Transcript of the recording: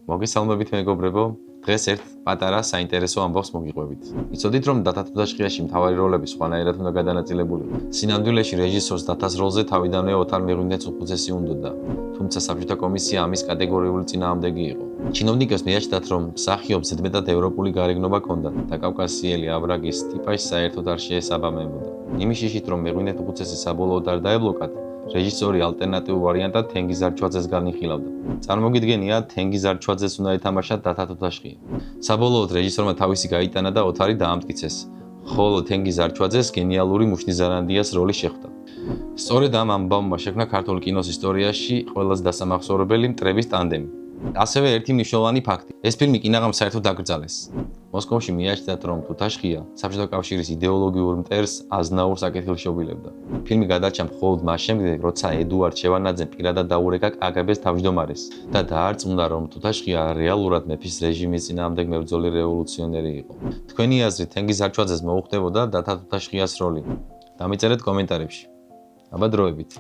მოგესალმებით მეგობრებო, დღეს ერთ პატარა საინტერესო ამბავს მოგიყვებით. იცოდით რომ დათა თუთაშხიაში მთავარი როლები სხვანაირად უნდა გადანაწილებულიყო. სინამდვილეში რეჟისორს დათას როლზე თავიდანვე ოთარ მეღვინეც უხუცესი უნდოდა, თუმცა საბჭოთა კომისია ამის კატეგორიული წინააღმდეგი იყო. ჩინოვნიკებს მიაჩნდათ, რომ მსახიობს ზედმეტად ევროპული გარეგნობა ჰქონდა და კავკასიელი აბრაგის ტიპაჟს საერთოდ არ შეესაბამებოდა. იმის შიშით, რომ მეღვინეთ უხუცესი საბოლოოდ არ დაებლოკათ, რეჟისორი ალტერნატიულ ვარიანტად თენგიზ არჩვაძეს განიხილავდა. წარმოგიდგენია, თენგიზ არჩვაძეს უნდა ეთამაშა დათა თუთაშხია. საბოლოოდ რეჟისორმა თავისი გაიტანა და ოთარი დაამტკიცეს, ხოლო თენგიზ არჩვაძეს გენიალური მუშნიზარანდიას როლი შეხვდა. სწორედ ამ ამბავმა შექმნა ქართულ კინოს ისტორიაში ყველაზე დასამახსოვრებელი მტრების ტანდემი. ასევე ერთი მნიშვნელოვანი ფაქტი. ეს ფილმი კინაღამ საერთოდ აკრძალეს. მოსკოვში მიაჩნდათ, რომ თუთაშხია საბჭოთა კავშირის იდეოლოგიურ მტერს აზნაურს აკეთილშობილებდა. ფილმი გადარჩა მხოლოდ მას შემდეგ, როცა ედუარდ შევარდნაძემ პირადად დაურეკა კგბ-ს თავმჯდომარეს და დაარწმუნდა, რომ თუთაშხია რეალურად მეფის რეჟიმის წინააღმდეგ მებრძოლი რევოლუციონერი იყო. თქვენი აზრით, თენგიზ არჩვაძეს მოუხდებოდა დათა თუთაშხიას როლი? დამიწერეთ კომენტარებში. აბა დროებით.